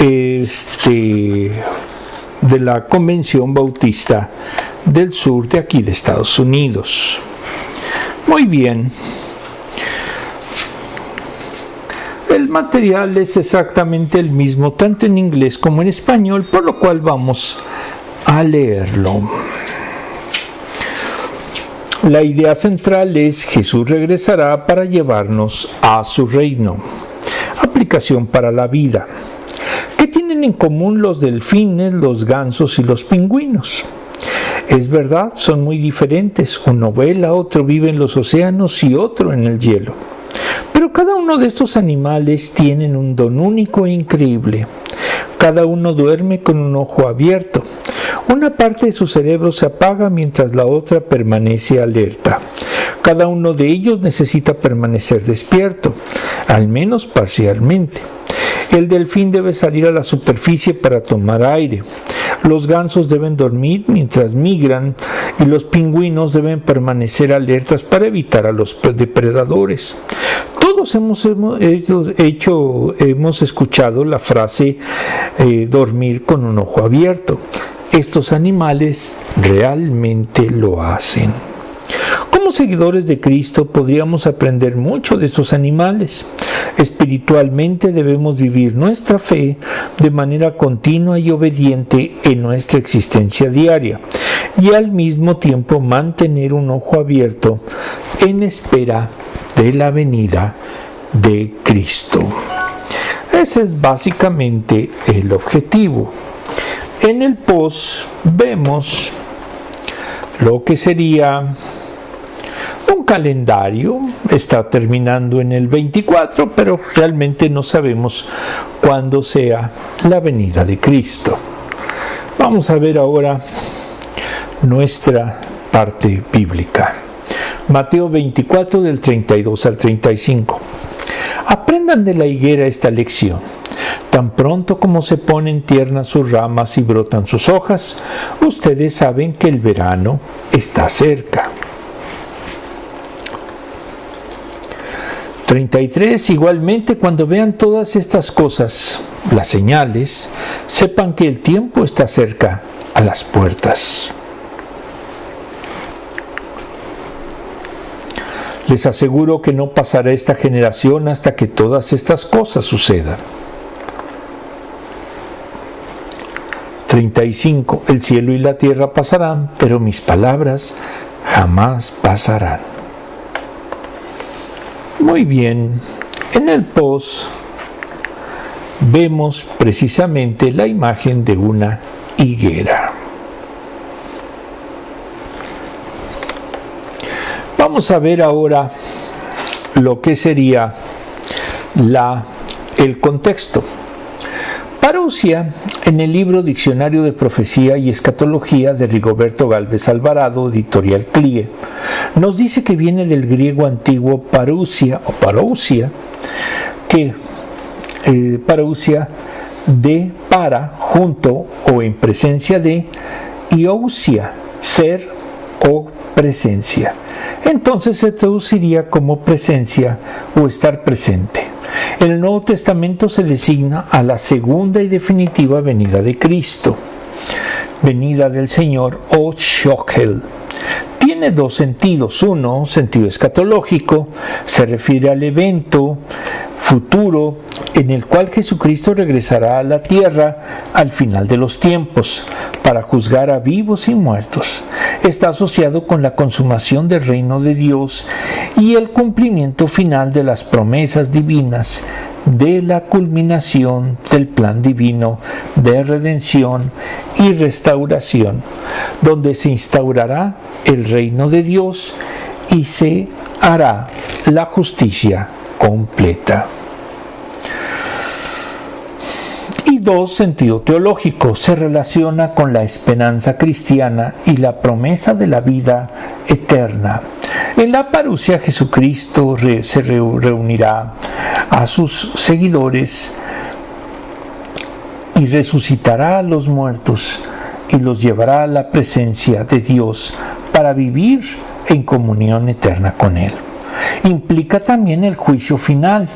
de la Convención Bautista del Sur de aquí de Estados Unidos. Muy bien. El material es exactamente el mismo, tanto en inglés como en español, por lo cual vamos a leerlo. La idea central es: Jesús regresará para llevarnos a su reino. Aplicación para la vida. ¿Qué tienen en común los delfines, los gansos y los pingüinos? Es verdad, son muy diferentes. Uno vuela, otro vive en los océanos y otro en el hielo. Pero cada uno de estos animales tienen un don único e increíble. Cada uno duerme con un ojo abierto. Una parte de su cerebro se apaga mientras la otra permanece alerta. Cada uno de ellos necesita permanecer despierto, al menos parcialmente. El delfín debe salir a la superficie para tomar aire. Los gansos deben dormir mientras migran y los pingüinos deben permanecer alertas para evitar a los depredadores. Todos hemos escuchado la frase dormir con un ojo abierto. Estos animales realmente lo hacen. Como seguidores de Cristo podríamos aprender mucho de estos animales. Espiritualmente debemos vivir nuestra fe de manera continua y obediente en nuestra existencia diaria y al mismo tiempo mantener un ojo abierto en espera de la venida de Cristo. Ese es básicamente el objetivo. En el post vemos lo que sería un calendario. Está terminando en el 24, pero realmente no sabemos cuándo sea la venida de Cristo. Vamos a ver ahora nuestra parte bíblica. Mateo 24 del 32 al 35. Aprendan de la higuera esta lección. Tan pronto como se ponen tiernas sus ramas y brotan sus hojas, ustedes saben que el verano está cerca. 33. Igualmente, cuando vean todas estas cosas, las señales, sepan que el tiempo está cerca a las puertas. Les aseguro que no pasará esta generación hasta que todas estas cosas sucedan. 35. El cielo y la tierra pasarán, pero mis palabras jamás pasarán. Muy bien. En el post vemos precisamente la imagen de una higuera. Vamos a ver ahora lo que sería el contexto. Parousia, en el libro Diccionario de Profecía y Escatología de Rigoberto Gálvez Alvarado, editorial CLIE, nos dice que viene del griego antiguo parousia o parousia, que parousia de para, junto o en presencia de, y ousia, ser o presencia. Entonces se traduciría como presencia o estar presente. En el Nuevo Testamento se designa a la segunda y definitiva venida de Cristo, venida del Señor o Shokel. Tiene dos sentidos. Uno, sentido escatológico, se refiere al evento futuro en el cual Jesucristo regresará a la tierra al final de los tiempos para juzgar a vivos y muertos. Está asociado con la consumación del reino de Dios y el cumplimiento final de las promesas divinas de la culminación del plan divino de redención y restauración, donde se instaurará el reino de Dios y se hará la justicia completa. Y dos, sentido teológico, se relaciona con la esperanza cristiana y la promesa de la vida eterna. En la parousia, Jesucristo se reunirá a sus seguidores y resucitará a los muertos y los llevará a la presencia de Dios para vivir en comunión eterna con Él. Implica también el juicio final,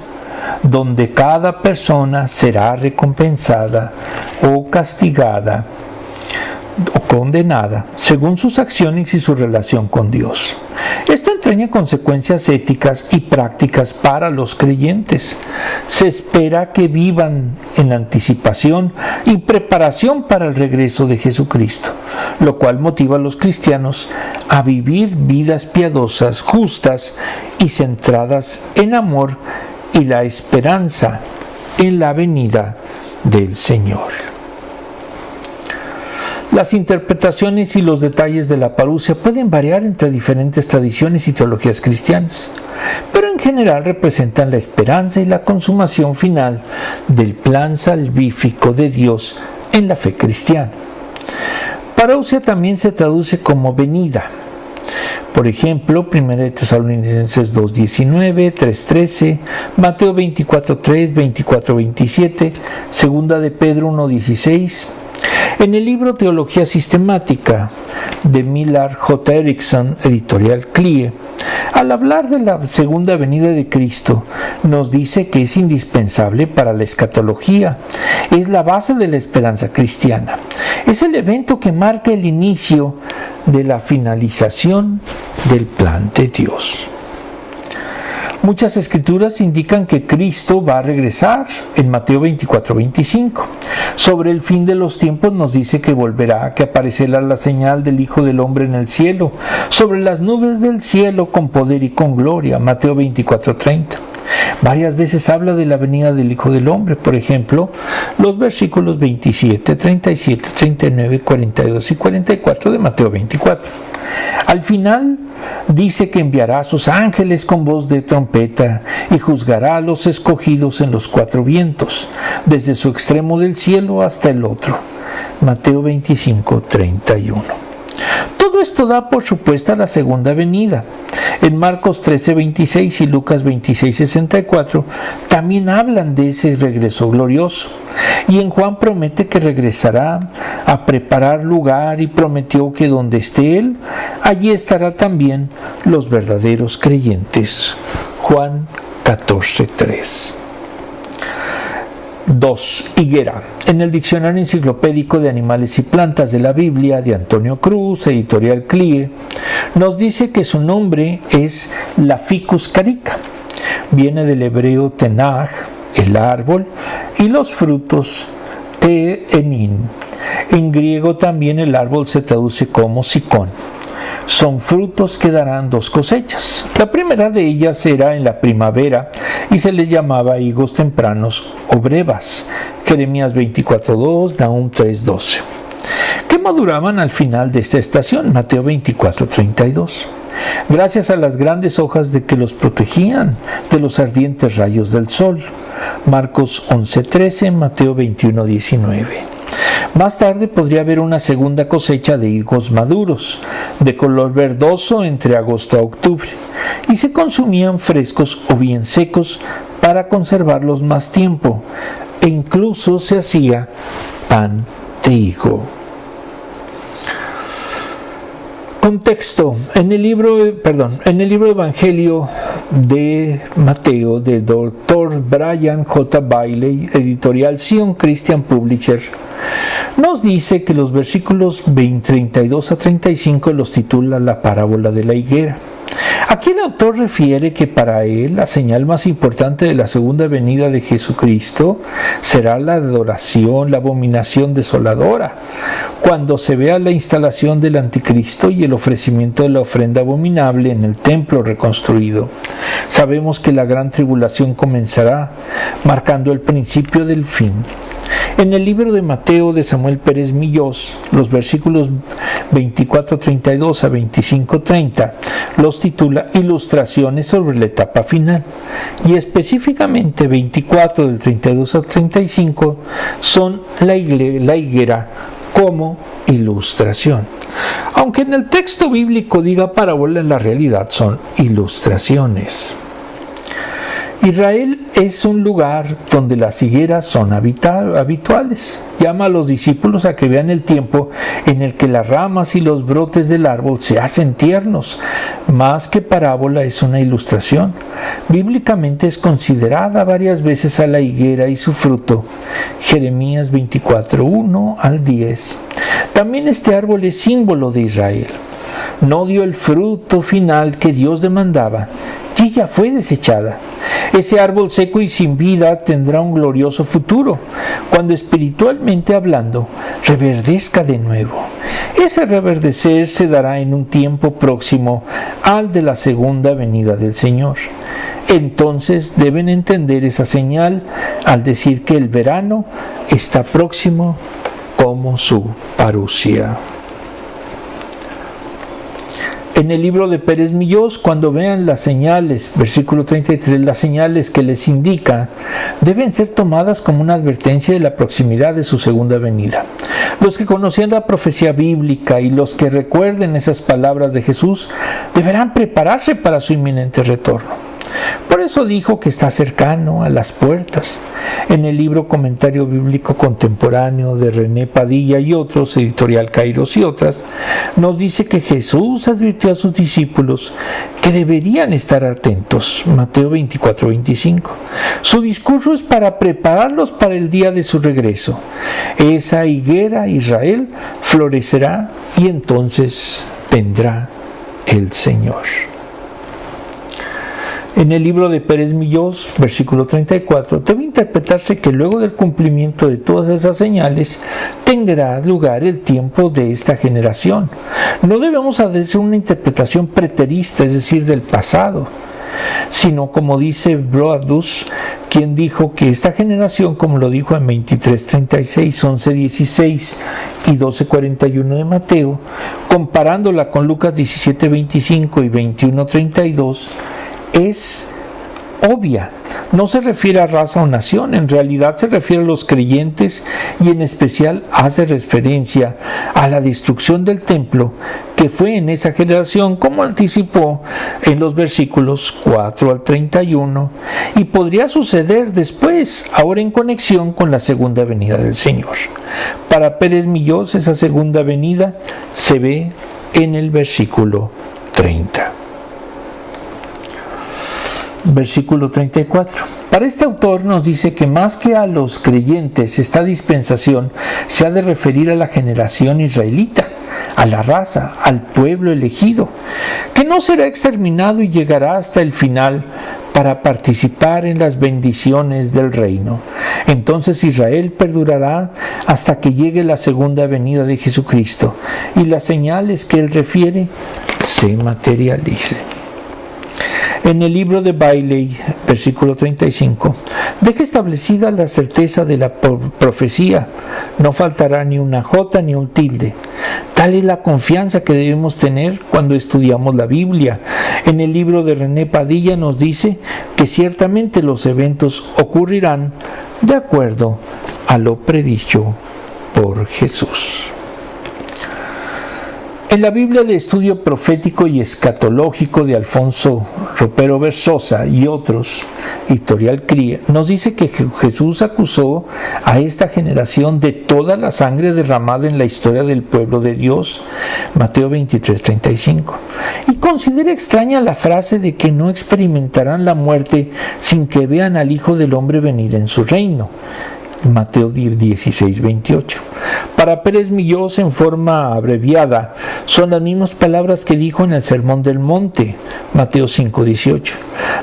donde cada persona será recompensada o castigada o condenada según sus acciones y su relación con Dios. Esto entraña consecuencias éticas y prácticas para los creyentes. Se espera que vivan en anticipación y preparación para el regreso de Jesucristo, lo cual motiva a los cristianos a vivir vidas piadosas, justas y centradas en amor y la esperanza en la venida del Señor. Las interpretaciones y los detalles de la parusia pueden variar entre diferentes tradiciones y teologías cristianas, pero en general representan la esperanza y la consumación final del plan salvífico de Dios en la fe cristiana. Parousia también se traduce como venida. Por ejemplo, 1 Tesalonicenses 2:19, 3:13, Mateo 24:3, 24:27, 2 de Pedro 1:16. En el libro Teología Sistemática de Millard J. Erickson, editorial CLIE, al hablar de la segunda venida de Cristo, nos dice que es indispensable para la escatología, es la base de la esperanza cristiana, es el evento que marca el inicio de la finalización del plan de Dios. Muchas escrituras indican que Cristo va a regresar en Mateo 24:25. Sobre el fin de los tiempos nos dice que volverá, que aparecerá la señal del Hijo del Hombre en el cielo, sobre las nubes del cielo con poder y con gloria, Mateo 24:30. Varias veces habla de la venida del Hijo del Hombre, por ejemplo, los versículos 27, 37, 39, 42 y 44 de Mateo 24. Al final dice que enviará a sus ángeles con voz de trompeta y juzgará a los escogidos en los cuatro vientos, desde su extremo del cielo hasta el otro. Mateo 25:31. Todo esto da por supuesta la segunda venida. En Marcos 13:26 y Lucas 26:64 también hablan de ese regreso glorioso. Y en Juan promete que regresará a preparar lugar y prometió que donde esté Él, allí estará también los verdaderos creyentes. Juan 14:3. 2. Higuera. En el Diccionario Enciclopédico de Animales y Plantas de la Biblia de Antonio Cruz, editorial CLIE, nos dice que su nombre es la Ficus carica. Viene del hebreo tenaj, el árbol, y los frutos, te-enin. En griego también el árbol se traduce como sicón. Son frutos que darán dos cosechas. La primera de ellas era en la primavera y se les llamaba higos tempranos o brevas, Jeremías 24:2, Nahum 3:12, que maduraban al final de esta estación, Mateo 24:32, gracias a las grandes hojas de que los protegían de los ardientes rayos del sol, Marcos 11:13, Mateo 21:19. Más tarde podría haber una segunda cosecha de higos maduros, de color verdoso entre agosto a octubre, y se consumían frescos o bien secos para conservarlos más tiempo, e incluso se hacía pan de higo. Contexto. En el libro Evangelio de Mateo del Dr. Brian J. Bailey, editorial Zion Christian Publisher, nos dice que los versículos 32 a 35 los titula la parábola de la higuera. Aquí el autor refiere que para él la señal más importante de la segunda venida de Jesucristo será la adoración, la abominación desoladora, cuando se vea la instalación del anticristo y el ofrecimiento de la ofrenda abominable en el templo reconstruido. Sabemos que la gran tribulación comenzará, marcando el principio del fin. En el libro de Mateo de Samuel Pérez Millós, los versículos 24:32 a 25:30 los titula Ilustraciones sobre la etapa final, y específicamente 24 del 32 al 35 son la higuera como ilustración. Aunque en el texto bíblico diga parábola, en la realidad son ilustraciones. Israel es un lugar donde las higueras son habituales. Llama a los discípulos a que vean el tiempo en el que las ramas y los brotes del árbol se hacen tiernos. Más que parábola, es una ilustración. Bíblicamente es considerada varias veces a la higuera y su fruto. Jeremías 24, 1 al 10. También este árbol es símbolo de Israel. No dio el fruto final que Dios demandaba y ella fue desechada. Ese árbol seco y sin vida tendrá un glorioso futuro, cuando espiritualmente hablando reverdezca de nuevo. Ese reverdecer se dará en un tiempo próximo al de la segunda venida del Señor. Entonces deben entender esa señal al decir que el verano está próximo como su parucía. En el libro de Pérez Millós, cuando vean las señales, versículo 33, las señales que les indica, deben ser tomadas como una advertencia de la proximidad de su segunda venida. Los que conocían la profecía bíblica y los que recuerden esas palabras de Jesús, deberán prepararse para su inminente retorno. Por eso dijo que está cercano a las puertas. En el libro Comentario Bíblico Contemporáneo de René Padilla y otros, editorial Kairos y otras, nos dice que Jesús advirtió a sus discípulos que deberían estar atentos. Mateo 24, 25. Su discurso es para prepararlos para el día de su regreso. Esa higuera, Israel, florecerá y entonces vendrá el Señor. En el libro de Pérez Millós, versículo 34, debe interpretarse que luego del cumplimiento de todas esas señales, tendrá lugar el tiempo de esta generación. No debemos hacer una interpretación preterista, es decir, del pasado, sino como dice Broadus, quien dijo que esta generación, como lo dijo en 23:36, 11:16 y 12:41 de Mateo, comparándola con Lucas 17:25 y 21:32, es obvia. No se refiere a raza o nación, en realidad se refiere a los creyentes y en especial hace referencia a la destrucción del templo que fue en esa generación, como anticipó en los versículos 4 al 31, y podría suceder después, ahora en conexión con la segunda venida del Señor. Para Pérez Millós, esa segunda venida se ve en el versículo 30. Versículo 34. Para este autor nos dice que más que a los creyentes, esta dispensación se ha de referir a la generación israelita, a la raza, al pueblo elegido, que no será exterminado y llegará hasta el final para participar en las bendiciones del reino. Entonces Israel perdurará hasta que llegue la segunda venida de Jesucristo y las señales que él refiere se materialicen. En el libro de Bailey, versículo 35, deja establecida la certeza de la profecía. No faltará ni una jota ni un tilde. Tal es la confianza que debemos tener cuando estudiamos la Biblia. En el libro de René Padilla nos dice que ciertamente los eventos ocurrirán de acuerdo a lo predicho por Jesús. En la Biblia de Estudio Profético y Escatológico de Alfonso Ropero Versosa y otros, editorial CRIE, nos dice que Jesús acusó a esta generación de toda la sangre derramada en la historia del pueblo de Dios, Mateo 23:35. Y considera extraña la frase de que no experimentarán la muerte sin que vean al Hijo del Hombre venir en su reino, Mateo 16:28. Para Pérez Millós, en forma abreviada, son las mismas palabras que dijo en el Sermón del Monte, Mateo 5:18.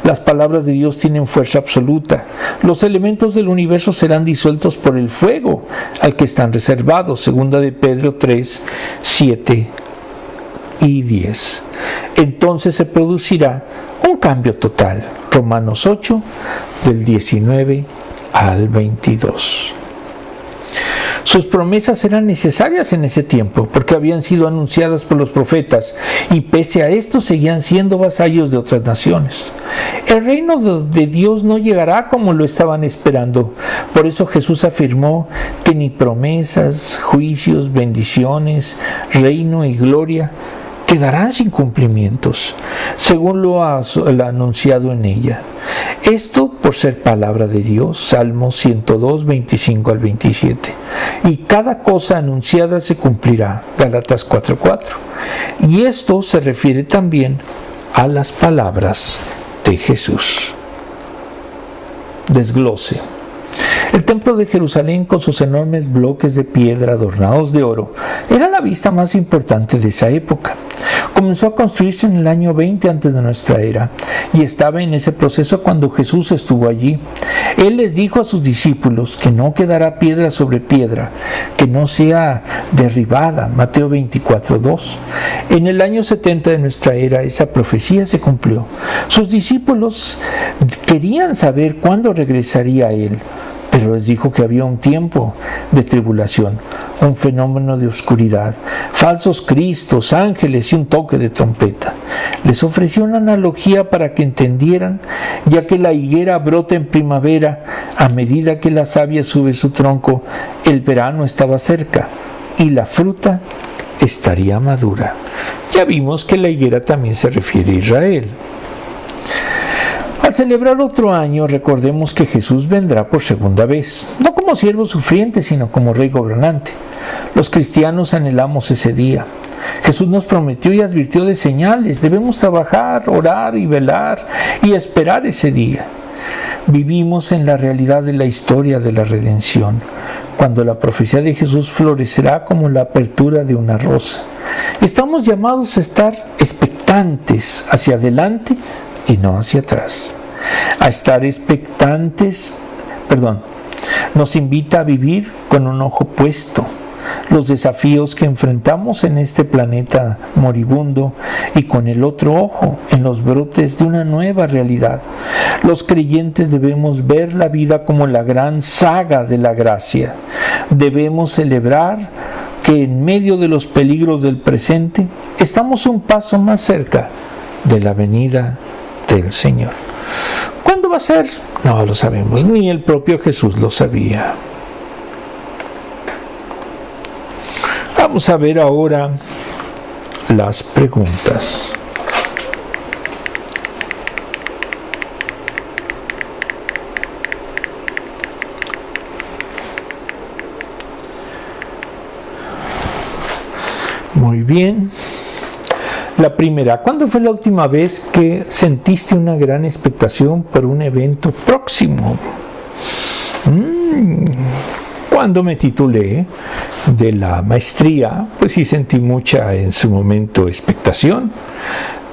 Las palabras de Dios tienen fuerza absoluta. Los elementos del universo serán disueltos por el fuego al que están reservados, segunda de Pedro 3:7 y 10. Entonces se producirá un cambio total, Romanos 8, del 19 al 22. Sus promesas eran necesarias en ese tiempo porque habían sido anunciadas por los profetas y pese a esto seguían siendo vasallos de otras naciones. El reino de Dios no llegará como lo estaban esperando. Por eso Jesús afirmó que ni promesas, juicios, bendiciones, reino y gloria quedarán sin cumplimientos, según lo ha anunciado en ella. Esto por ser palabra de Dios, Salmos 102, 25 al 27. Y cada cosa anunciada se cumplirá, Gálatas 4:4. Y esto se refiere también a las palabras de Jesús. Desglose. El templo de Jerusalén, con sus enormes bloques de piedra adornados de oro, era la vista más importante de esa época. Comenzó a construirse en el año 20 antes de nuestra era y estaba en ese proceso cuando Jesús estuvo allí. Él les dijo a sus discípulos que no quedará piedra sobre piedra, que no sea derribada, Mateo 24:2. En el año 70 de nuestra era esa profecía se cumplió. Sus discípulos querían saber cuándo regresaría Él, pero les dijo que había un tiempo de tribulación, un fenómeno de oscuridad, falsos cristos, ángeles y un toque de trompeta. Les ofreció una analogía para que entendieran, ya que la higuera brota en primavera, a medida que la savia sube su tronco, el verano estaba cerca y la fruta estaría madura. Ya vimos que la higuera también se refiere a Israel. Al celebrar otro año, recordemos que Jesús vendrá por segunda vez, no como siervo sufriente, sino como rey gobernante. Los cristianos anhelamos ese día. Jesús nos prometió y advirtió de señales. Debemos trabajar, orar y velar y esperar ese día. Vivimos en la realidad de la historia de la redención, cuando la profecía de Jesús florecerá como la apertura de una rosa. Estamos llamados a estar expectantes hacia adelante y no hacia atrás. A estar expectantes, nos invita a vivir con un ojo puesto. Los desafíos que enfrentamos en este planeta moribundo y con el otro ojo en los brotes de una nueva realidad. Los creyentes debemos ver la vida como la gran saga de la gracia. Debemos celebrar que en medio de los peligros del presente estamos un paso más cerca de la venida del Señor. ¿Cuándo va a ser? No lo sabemos, ni el propio Jesús lo sabía. Vamos a ver ahora las preguntas. Muy bien. La primera, ¿cuándo fue la última vez que sentiste una gran expectación por un evento próximo? Cuando me titulé de la maestría, pues sí sentí mucha en su momento expectación.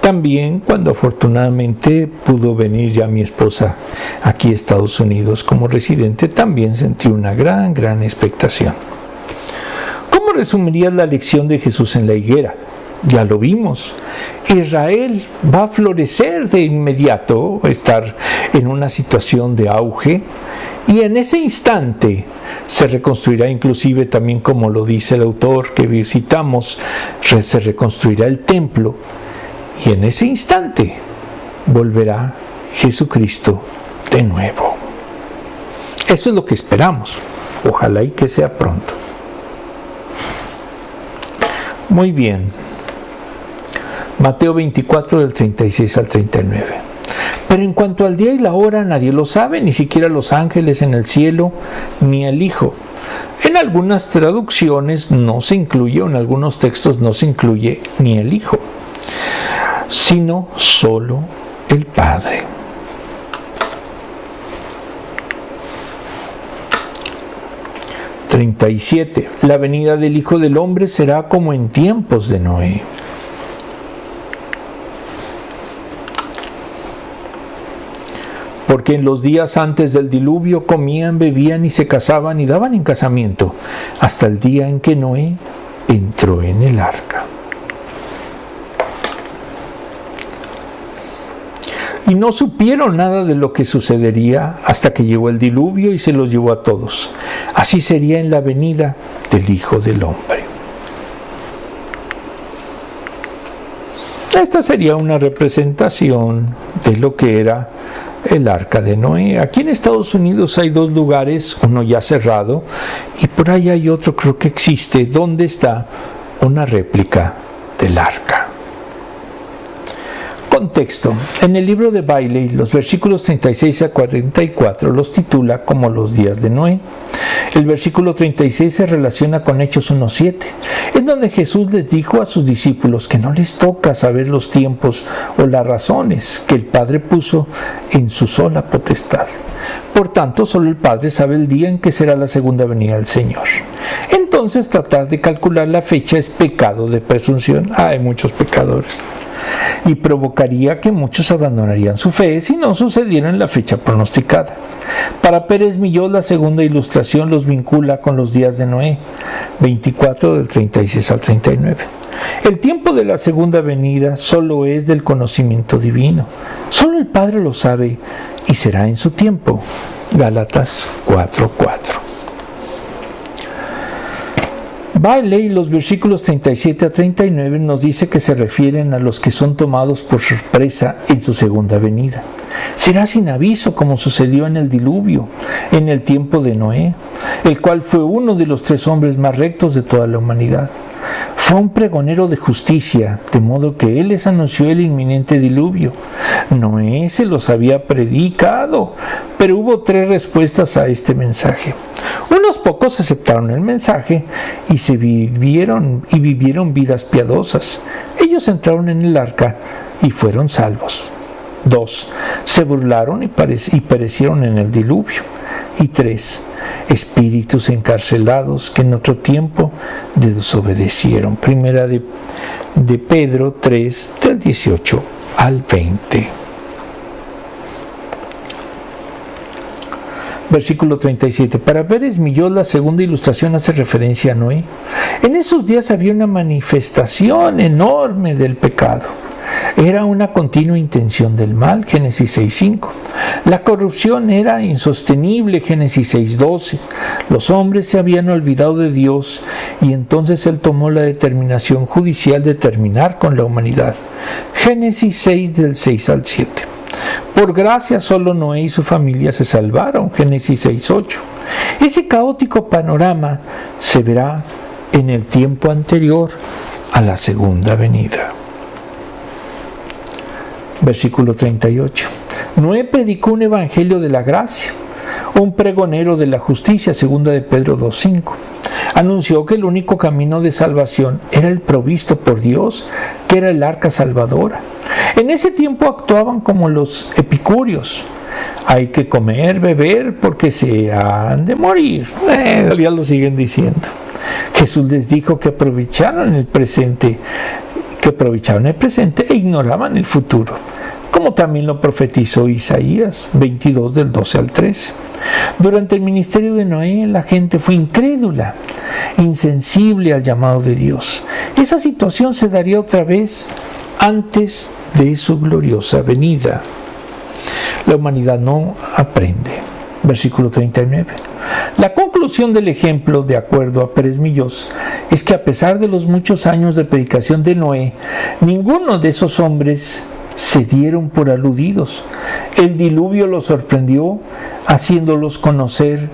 También cuando afortunadamente pudo venir ya mi esposa aquí a Estados Unidos como residente, también sentí una gran expectación. ¿Cómo resumirías la lección de Jesús en la higuera? Ya lo vimos. Israel va a florecer de inmediato, estar en una situación de auge, y en ese instante se reconstruirá, inclusive también como lo dice el autor que visitamos, se reconstruirá el templo, y en ese instante volverá Jesucristo de nuevo. Eso es lo que esperamos. Ojalá y que sea pronto. Muy bien. Mateo 24 del 36 al 39. Pero en cuanto al día y la hora nadie lo sabe, ni siquiera los ángeles en el cielo, ni el Hijo. En algunas traducciones no se incluye, o en algunos textos no se incluye ni el Hijo, sino solo el Padre. La venida del Hijo del Hombre será como en tiempos de Noé. Porque en los días antes del diluvio comían, bebían y se casaban y daban en casamiento, hasta el día en que Noé entró en el arca. Y no supieron nada de lo que sucedería hasta que llegó el diluvio y se los llevó a todos. Así sería en la venida del Hijo del Hombre. Esta sería una representación de lo que era el arca de Noé. Aquí en Estados Unidos hay dos lugares, uno ya cerrado, y por ahí hay otro, creo que existe, donde está una réplica del arca. Contexto. En el libro de Bailey, los versículos 36 a 44 los titula como los días de Noé. El versículo 36 se relaciona con Hechos 1:7, en donde Jesús les dijo a sus discípulos que no les toca saber los tiempos o las razones que el Padre puso en su sola potestad. Por tanto, solo el Padre sabe el día en que será la segunda venida del Señor. Entonces, tratar de calcular la fecha es pecado de presunción. Hay muchos pecadores. Y provocaría que muchos abandonarían su fe si no sucediera en la fecha pronosticada. Para Pérez Millós, la segunda ilustración los vincula con los días de Noé, 24 del 36 al 39. El tiempo de la segunda venida solo es del conocimiento divino. Solo el Padre lo sabe y será en su tiempo. Gálatas 4:4. Bailey, los versículos 37 a 39 nos dice que se refieren a los que son tomados por sorpresa en su segunda venida. Será sin aviso, como sucedió en el diluvio, en el tiempo de Noé, el cual fue uno de los 3 hombres más rectos de toda la humanidad. Fue un pregonero de justicia, de modo que él les anunció el inminente diluvio. Noé se los había predicado, pero hubo 3 respuestas a este mensaje. Unos pocos aceptaron el mensaje y vivieron vidas piadosas. Ellos entraron en el arca y fueron salvos. 2. Se burlaron y perecieron en el diluvio. Y 3. Espíritus encarcelados que en otro tiempo desobedecieron. Primera de Pedro 3, del 18 al 20. Versículo 37. Para Pérez Millós, la segunda ilustración hace referencia a Noé. En esos días había una manifestación enorme del pecado. Era una continua intención del mal, Génesis 6:5. La corrupción era insostenible, Génesis 6:12. Los hombres se habían olvidado de Dios y entonces Él tomó la determinación judicial de terminar con la humanidad, Génesis 6 del 6 al 7. Por gracia solo Noé y su familia se salvaron, Génesis 6:8. Ese caótico panorama se verá en el tiempo anterior a la segunda venida. Versículo 38. Noé predicó un evangelio de la gracia, un pregonero de la justicia, segunda de Pedro 2:5. Anunció que el único camino de salvación era el provisto por Dios, que era el arca salvadora. En ese tiempo actuaban como los epicúreos. Hay que comer, beber, porque se han de morir. Ya lo siguen diciendo. Jesús les dijo que aprovecharon el presente e ignoraban el futuro, como también lo profetizó Isaías 22 del 12 al 13. Durante el ministerio de Noé, la gente fue incrédula, insensible al llamado de Dios. Esa situación se daría otra vez antes de su gloriosa venida. La humanidad no aprende. Versículo 39. La conclusión del ejemplo, de acuerdo a Pérez Millós, es que a pesar de los muchos años de predicación de Noé, ninguno de esos hombres se dieron por aludidos. El diluvio los sorprendió, haciéndolos conocer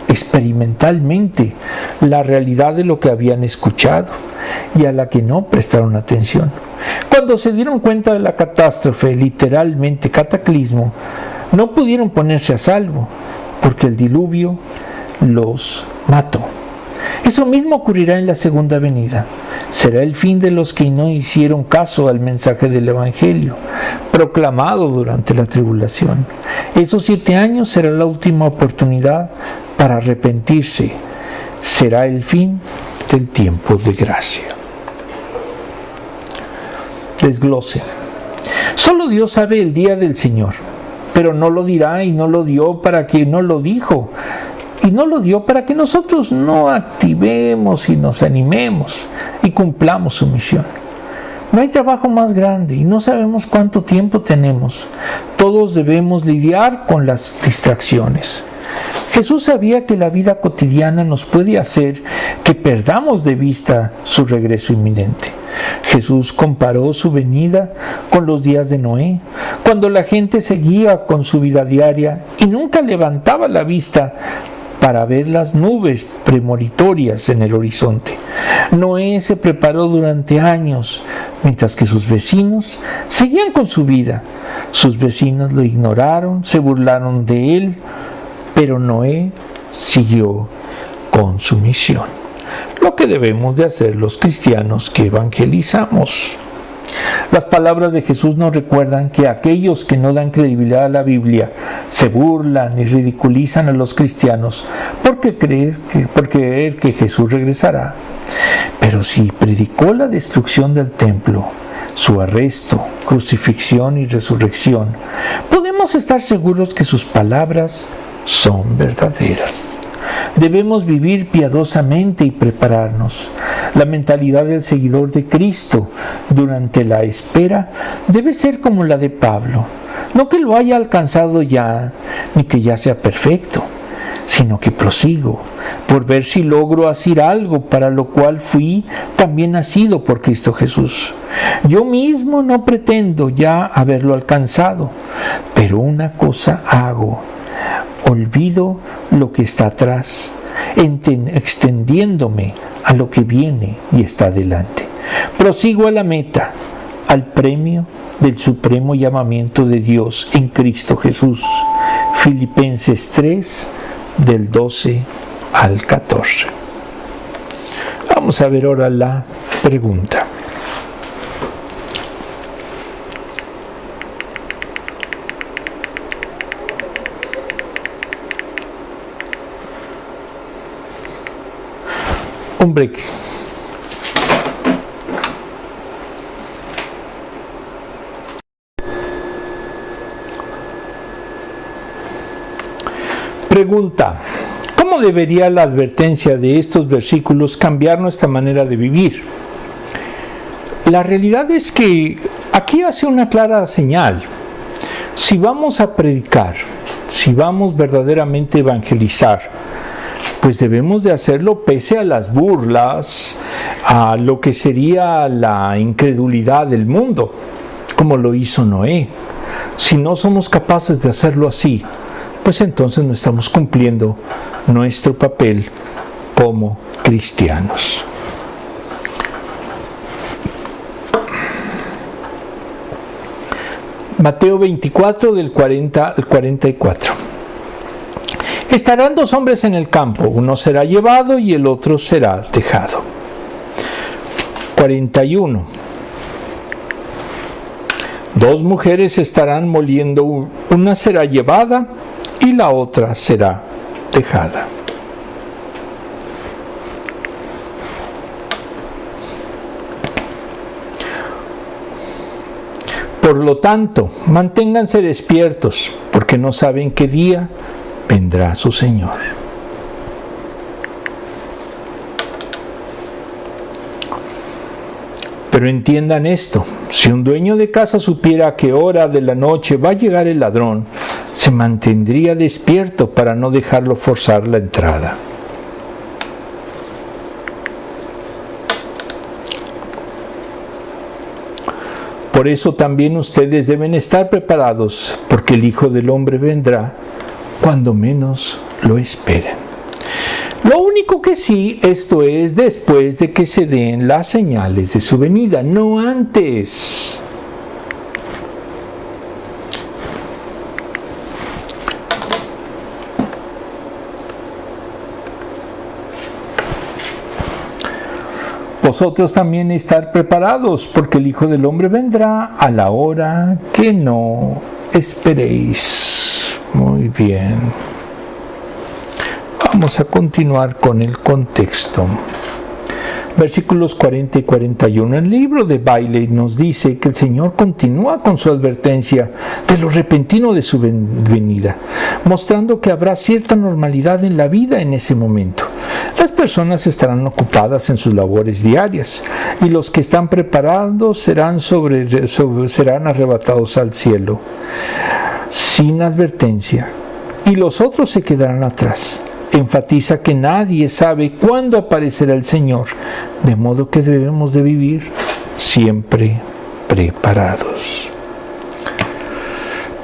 experimentalmente la realidad de lo que habían escuchado y a la que no prestaron atención. Cuando se dieron cuenta de la catástrofe, literalmente cataclismo, no pudieron ponerse a salvo, porque el diluvio los mató. Eso mismo ocurrirá en la segunda venida. Será el fin de los que no hicieron caso al mensaje del Evangelio, proclamado durante la tribulación. Esos 7 años será la última oportunidad para arrepentirse. Será el fin del tiempo de gracia. Desglose. Solo Dios sabe el día del Señor, pero no lo dirá y no lo dio para que no lo dijo. Y no lo dio para que nosotros no activemos y nos animemos y cumplamos su misión. No hay trabajo más grande y no sabemos cuánto tiempo tenemos. Todos debemos lidiar con las distracciones. Jesús sabía que la vida cotidiana nos puede hacer que perdamos de vista su regreso inminente. Jesús comparó su venida con los días de Noé, cuando la gente seguía con su vida diaria y nunca levantaba la vista para ver las nubes premonitorias en el horizonte. Noé se preparó durante años mientras que sus vecinos seguían con su vida. Sus vecinos lo ignoraron, se burlaron de él, pero Noé siguió con su misión. Lo que debemos de hacer los cristianos que evangelizamos. Las palabras de Jesús nos recuerdan que aquellos que no dan credibilidad a la Biblia se burlan y ridiculizan a los cristianos por creer que Jesús regresará. Pero si predicó la destrucción del templo, su arresto, crucifixión y resurrección, podemos estar seguros que sus palabras son verdaderas. Debemos vivir piadosamente y prepararnos. La mentalidad del seguidor de Cristo durante la espera debe ser como la de Pablo. No que lo haya alcanzado ya, ni que ya sea perfecto, sino que prosigo por ver si logro hacer algo para lo cual fui también nacido por Cristo Jesús. Yo mismo no pretendo ya haberlo alcanzado, pero una cosa hago: olvido lo que está atrás, extendiéndome a lo que viene y está delante. Prosigo a la meta, al premio del supremo llamamiento de Dios en Cristo Jesús. Filipenses 3, del 12 al 14. Vamos a ver ahora la pregunta. Un break. Pregunta: ¿cómo debería la advertencia de estos versículos cambiar nuestra manera de vivir? La realidad es que aquí hace una clara señal. Si vamos a predicar, si vamos verdaderamente a evangelizar, pues debemos de hacerlo pese a las burlas, a lo que sería la incredulidad del mundo, como lo hizo Noé. Si no somos capaces de hacerlo así, pues entonces no estamos cumpliendo nuestro papel como cristianos. Mateo 24, del 40 al 44. Estarán dos hombres en el campo, uno será llevado y el otro será dejado. 41. Dos mujeres estarán moliendo, una será llevada y la otra será dejada. Por lo tanto, manténganse despiertos, porque no saben qué día vendrá su Señor. Pero entiendan esto: si un dueño de casa supiera a qué hora de la noche va a llegar el ladrón, se mantendría despierto para no dejarlo forzar la entrada. Por eso también ustedes deben estar preparados, porque el Hijo del Hombre vendrá cuando menos lo esperen. Lo único que sí, esto es después de que se den las señales de su venida, no antes. Vosotros también estar preparados, porque el Hijo del Hombre vendrá a la hora que no esperéis. Muy bien. Vamos a continuar con el contexto. Versículos 40 y 41. El libro de Bailey nos dice que el Señor continúa con su advertencia de lo repentino de su venida, mostrando que habrá cierta normalidad en la vida en ese momento. Las personas estarán ocupadas en sus labores diarias y los que están preparados serán arrebatados al cielo sin advertencia, y los otros se quedarán atrás. Enfatiza que nadie sabe cuándo aparecerá el Señor, de modo que debemos de vivir siempre preparados.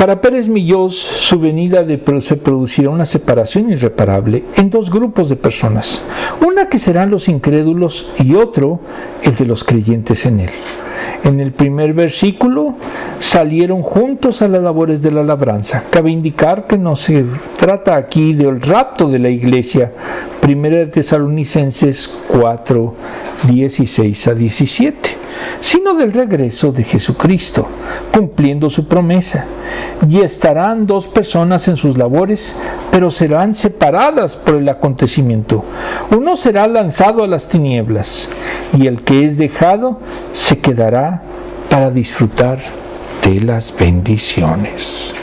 Para Pérez Millós, su venida se producirá una separación irreparable en dos grupos de personas, una que serán los incrédulos y otro el de los creyentes en él. En el primer versículo, salieron juntos a las labores de la labranza. Cabe indicar que no se trata aquí del rapto de la iglesia. 1 Tesalonicenses 4, 16 a 17, sino del regreso de Jesucristo, cumpliendo su promesa. Y estarán dos personas en sus labores, pero serán separadas por el acontecimiento. Uno será lanzado a las tinieblas, y el que es dejado se quedará para disfrutar de las bendiciones.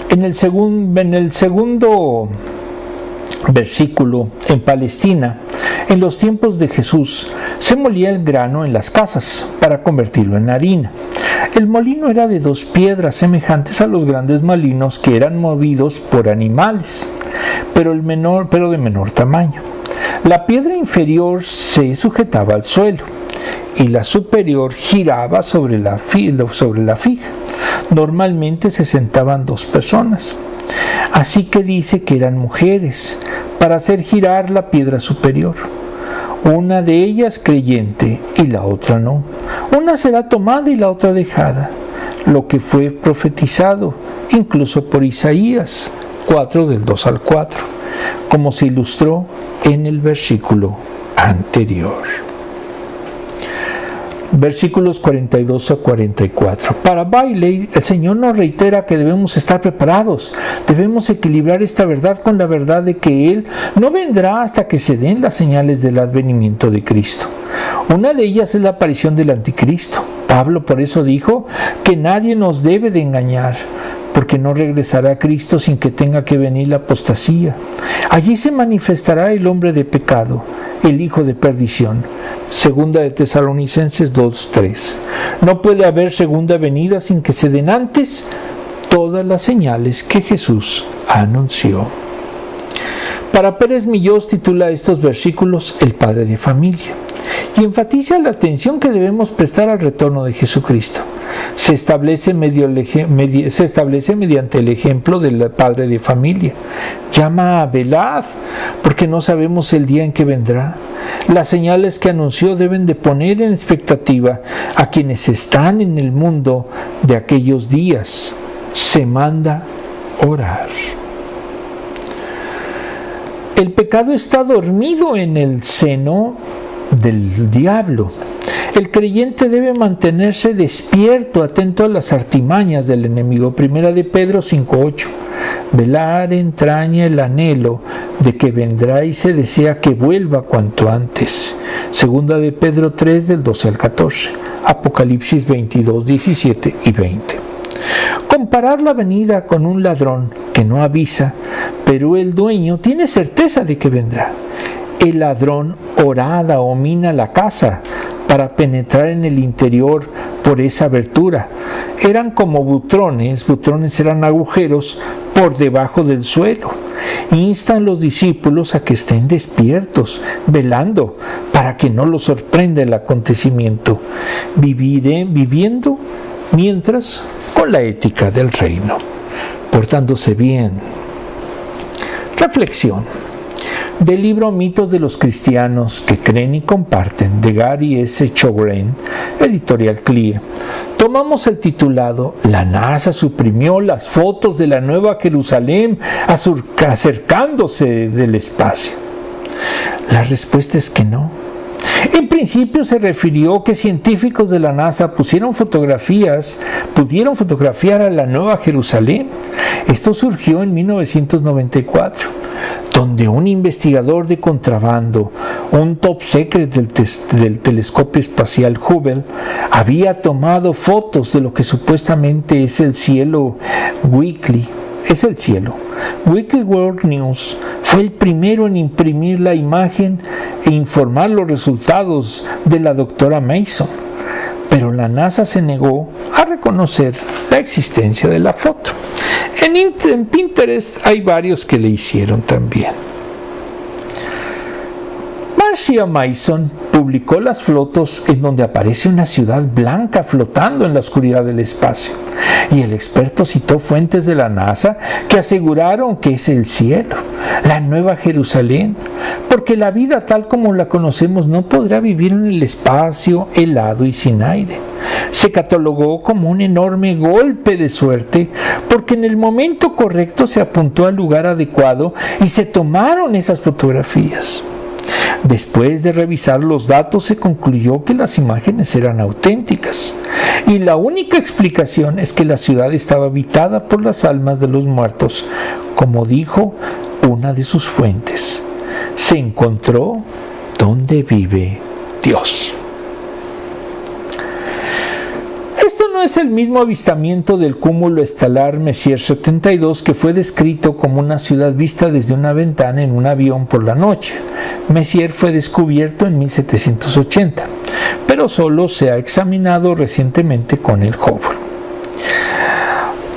En el segundo versículo, en Palestina, en los tiempos de Jesús, se molía el grano en las casas para convertirlo en harina. El molino era de dos piedras semejantes a los grandes molinos que eran movidos por animales, pero de menor tamaño. La piedra inferior se sujetaba al suelo y la superior giraba sobre la fija. Normalmente se sentaban dos personas. Así que dice que eran mujeres para hacer girar la piedra superior. Una de ellas creyente y la otra no. Una será tomada y la otra dejada. Lo que fue profetizado incluso por Isaías 4 del 2 al 4, como se ilustró en el versículo anterior. Versículos 42 a 44. Para Bailey, el Señor nos reitera que debemos estar preparados. Debemos equilibrar esta verdad con la verdad de que Él no vendrá hasta que se den las señales del advenimiento de Cristo. Una de ellas es la aparición del anticristo. Pablo por eso dijo que nadie nos debe de engañar, porque no regresará Cristo sin que tenga que venir la apostasía. Allí se manifestará el hombre de pecado, el hijo de perdición. Segunda de Tesalonicenses 2:3. No puede haber segunda venida sin que se den antes todas las señales que Jesús anunció. Para Pérez Millós titula estos versículos El Padre de Familia y enfatiza la atención que debemos prestar al retorno de Jesucristo. Se establece mediante el ejemplo del padre de familia. Llama a velad, porque no sabemos el día en que vendrá. Las señales que anunció deben de poner en expectativa a quienes están en el mundo de aquellos días. Se manda orar. El pecado está dormido en el seno del diablo. El creyente debe mantenerse despierto, atento a las artimañas del enemigo. Primera de Pedro 5:8. Velar entraña el anhelo de que vendrá y se desea que vuelva cuanto antes. Segunda de Pedro 3 del 12 al 14. Apocalipsis 22, 17 y 20. Comparar la venida con un ladrón que no avisa, pero el dueño tiene certeza de que vendrá. El ladrón orada o mina la casa para penetrar en el interior por esa abertura. Eran como butrones eran agujeros por debajo del suelo. Instan los discípulos a que estén despiertos, velando, para que no los sorprenda el acontecimiento, viviendo mientras con la ética del reino, portándose bien. Reflexión. Del libro Mitos de los cristianos que creen y comparten, de Gary S. Chogren, editorial CLIE, tomamos el titulado La NASA suprimió las fotos de la Nueva Jerusalén acercándose del espacio. La respuesta es que no. En principio se refirió que científicos de la NASA pudieron fotografiar a la Nueva Jerusalén. Esto surgió en 1994, donde un investigador de contrabando, un top secret del telescopio espacial Hubble, había tomado fotos de lo que supuestamente es el cielo Weekly. Weekly World News fue el primero en imprimir la imagen e informar los resultados de la doctora Mason, pero la NASA se negó a reconocer la existencia de la foto. En Pinterest hay varios que le hicieron también. Mark García Mason publicó las fotos en donde aparece una ciudad blanca flotando en la oscuridad del espacio. Y el experto citó fuentes de la NASA que aseguraron que es el cielo, la Nueva Jerusalén, porque la vida tal como la conocemos no podrá vivir en el espacio helado y sin aire. Se catalogó como un enorme golpe de suerte porque en el momento correcto se apuntó al lugar adecuado y se tomaron esas fotografías. Después de revisar los datos se concluyó que las imágenes eran auténticas y la única explicación es que la ciudad estaba habitada por las almas de los muertos, como dijo una de sus fuentes. Se encontró donde vive Dios. Esto no es el mismo avistamiento del cúmulo estelar Messier 72 que fue descrito como una ciudad vista desde una ventana en un avión por la noche. Messier fue descubierto en 1780, pero solo se ha examinado recientemente con el Hubble.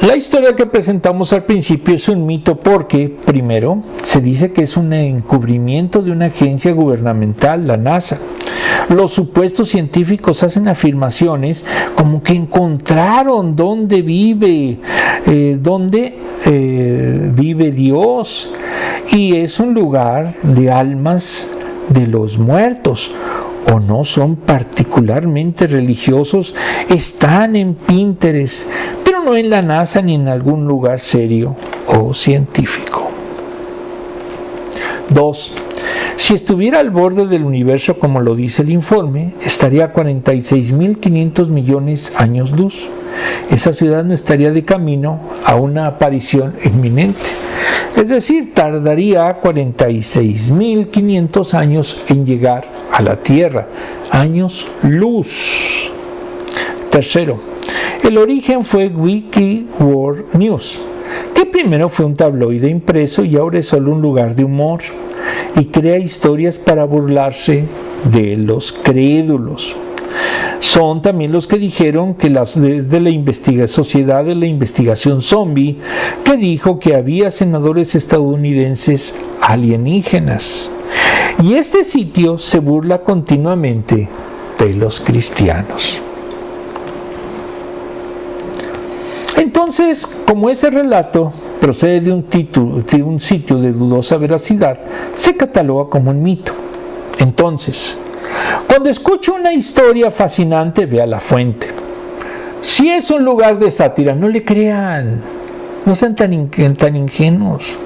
La historia que presentamos al principio es un mito porque, primero, se dice que es un encubrimiento de una agencia gubernamental, la NASA. Los supuestos científicos hacen afirmaciones como que encontraron dónde vive Dios, y es un lugar de almas de los muertos, o no son particularmente religiosos, están en Pinterest, pero no en la NASA ni en algún lugar serio o científico. 2. Si estuviera al borde del universo como lo dice el informe, estaría a 46.500 millones años luz. Esa ciudad no estaría de camino a una aparición inminente. Es decir, tardaría 46.500 años en llegar a la Tierra, años luz. Tercero, el origen fue Wiki World News, que primero fue un tabloide impreso y ahora es solo un lugar de humor, y crea historias para burlarse de los crédulos. Son también los que dijeron que desde la Sociedad de la Investigación Zombie, que dijo que había senadores estadounidenses alienígenas. Y este sitio se burla continuamente de los cristianos. Entonces, como ese relato procede de un sitio de dudosa veracidad, se cataloga como un mito. Entonces, cuando escucho una historia fascinante, vea la fuente. Si es un lugar de sátira, no le crean, no sean tan ingenuos.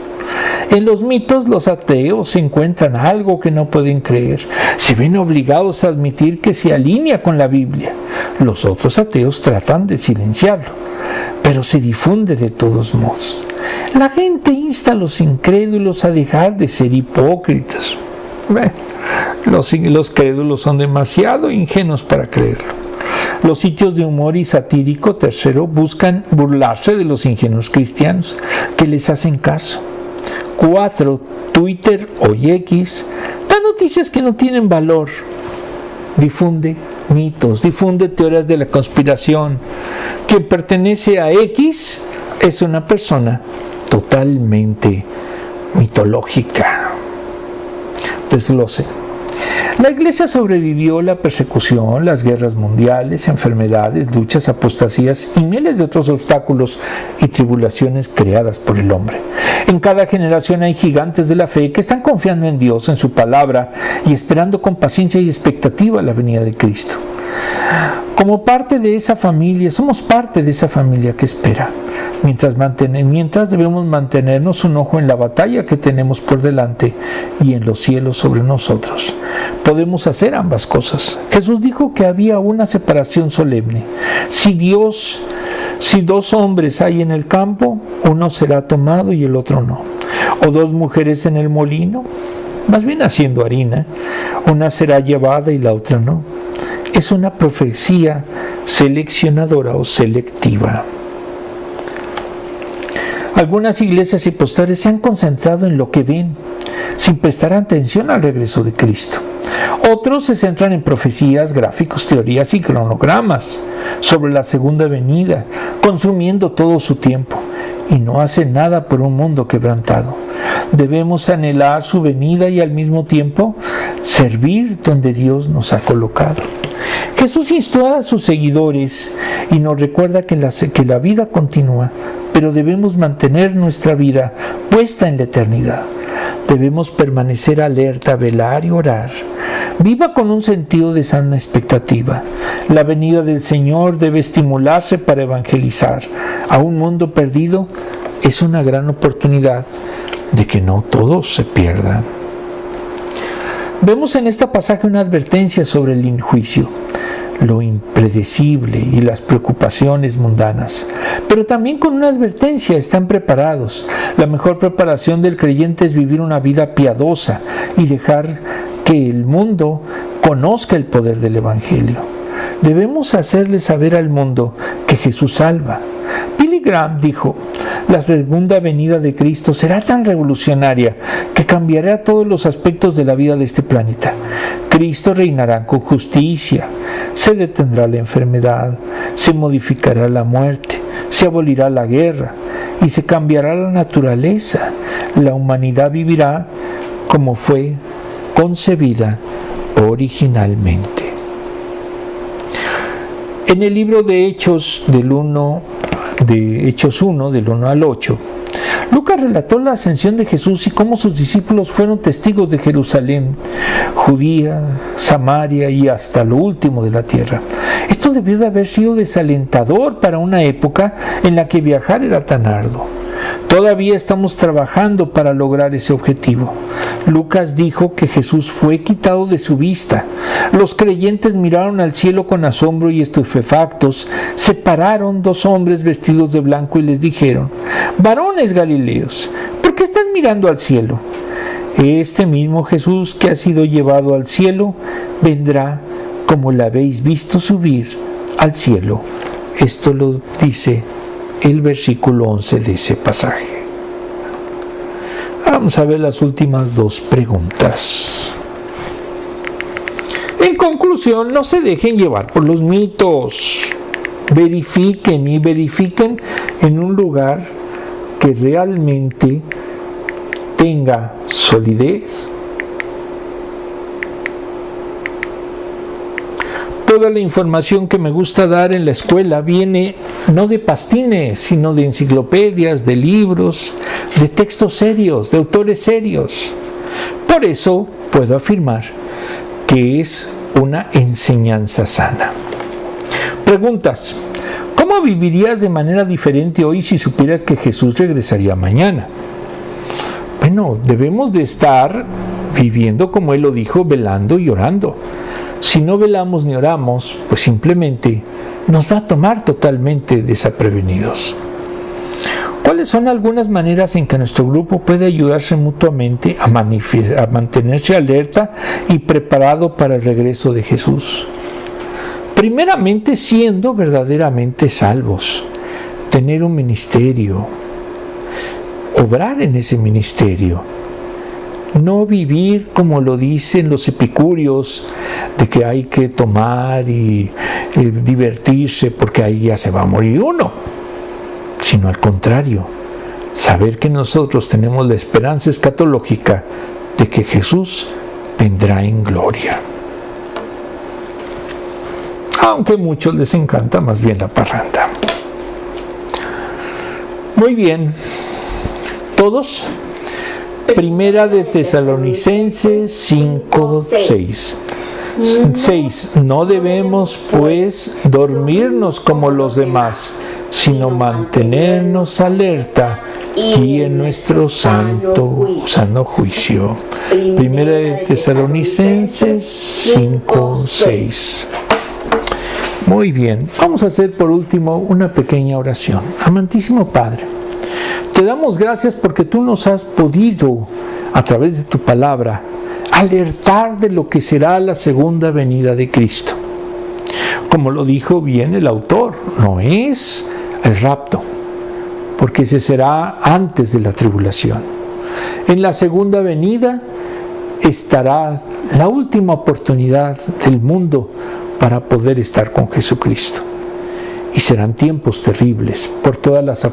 En los mitos, los ateos encuentran algo que no pueden creer. Se ven obligados a admitir que se alinea con la Biblia. Los otros ateos tratan de silenciarlo, pero se difunde de todos modos. La gente insta a los incrédulos a dejar de ser hipócritas. Los crédulos son demasiado ingenuos para creerlo. Los sitios de humor y satírico, tercero, buscan burlarse de los ingenuos cristianos que les hacen caso. 4. Twitter o X da noticias que no tienen valor. Difunde mitos, difunde teorías de la conspiración. Quien pertenece a X es una persona totalmente mitológica. Desglose. La Iglesia sobrevivió la persecución, las guerras mundiales, enfermedades, luchas, apostasías y miles de otros obstáculos y tribulaciones creadas por el hombre. En cada generación hay gigantes de la fe que están confiando en Dios, en su palabra y esperando con paciencia y expectativa la venida de Cristo. Como parte de esa familia, somos parte de esa familia que espera. Mientras debemos mantenernos un ojo en la batalla que tenemos por delante y en los cielos sobre nosotros. Podemos hacer ambas cosas. Jesús dijo que había una separación solemne. Si dos hombres hay en el campo, uno será tomado y el otro no. O dos mujeres en el molino, más bien haciendo harina, una será llevada y la otra no. Es una profecía seleccionadora o selectiva. Algunas iglesias y pastores se han concentrado en lo que ven, sin prestar atención al regreso de Cristo. Otros se centran en profecías, gráficos, teorías y cronogramas sobre la segunda venida, consumiendo todo su tiempo, y no hacen nada por un mundo quebrantado. Debemos anhelar su venida y al mismo tiempo servir donde Dios nos ha colocado. Jesús instó a sus seguidores y nos recuerda que la vida continúa, pero debemos mantener nuestra vida puesta en la eternidad. Debemos permanecer alerta, velar y orar. Viva con un sentido de sana expectativa. La venida del Señor debe estimularse para evangelizar. A un mundo perdido es una gran oportunidad de que no todos se pierdan. Vemos en este pasaje una advertencia sobre el injuicio, lo impredecible y las preocupaciones mundanas, pero también con una advertencia: están preparados. La mejor preparación del creyente es vivir una vida piadosa y dejar que el mundo conozca el poder del Evangelio. Debemos hacerle saber al mundo que Jesús salva. Billy Graham dijo: la segunda venida de Cristo será tan revolucionaria que cambiará todos los aspectos de la vida de este planeta. Cristo reinará con justicia, se detendrá la enfermedad, se modificará la muerte, se abolirá la guerra y se cambiará la naturaleza. La humanidad vivirá como fue concebida originalmente. En el libro de Hechos, Hechos 1, del 1 al 8, Lucas relató la ascensión de Jesús y cómo sus discípulos fueron testigos de Jerusalén, Judía, Samaria y hasta lo último de la tierra. Esto debió de haber sido desalentador para una época en la que viajar era tan arduo. Todavía estamos trabajando para lograr ese objetivo. Lucas dijo que Jesús fue quitado de su vista. Los creyentes miraron al cielo con asombro y estupefactos. Se pararon dos hombres vestidos de blanco y les dijeron: varones galileos, ¿por qué están mirando al cielo? Este mismo Jesús que ha sido llevado al cielo vendrá como le habéis visto subir al cielo. Esto lo dice el versículo 11 de ese pasaje. Vamos a ver las últimas dos preguntas. En conclusión, no se dejen llevar por los mitos. Verifiquen en un lugar que realmente tenga solidez. Toda la información que me gusta dar en la escuela viene no de pastines, sino de enciclopedias, de libros, de textos serios, de autores serios. Por eso puedo afirmar que es una enseñanza sana. Preguntas: ¿cómo vivirías de manera diferente hoy si supieras que Jesús regresaría mañana? Bueno, debemos de estar viviendo como Él lo dijo, velando y orando. Si no velamos ni oramos, pues simplemente nos va a tomar totalmente desprevenidos. ¿Cuáles son algunas maneras en que nuestro grupo puede ayudarse mutuamente a mantenerse alerta y preparado para el regreso de Jesús? Primeramente, siendo verdaderamente salvos, tener un ministerio, obrar en ese ministerio. No vivir como lo dicen los epicúreos, de que hay que tomar y divertirse porque ahí ya se va a morir uno, sino al contrario, saber que nosotros tenemos la esperanza escatológica de que Jesús vendrá en gloria. Aunque a muchos les encanta más bien la parranda. Muy bien, todos. Primera de Tesalonicenses 5:6. 6. No debemos, pues, dormirnos como los demás, sino mantenernos alerta y en nuestro sano juicio. Primera de Tesalonicenses 5:6. Muy bien, vamos a hacer por último una pequeña oración. Amantísimo Padre, te damos gracias porque tú nos has podido, a través de tu palabra, alertar de lo que será la segunda venida de Cristo. Como lo dijo bien el autor, no es el rapto, porque ese será antes de la tribulación. En la segunda venida estará la última oportunidad del mundo para poder estar con Jesucristo. Y serán tiempos terribles por todas las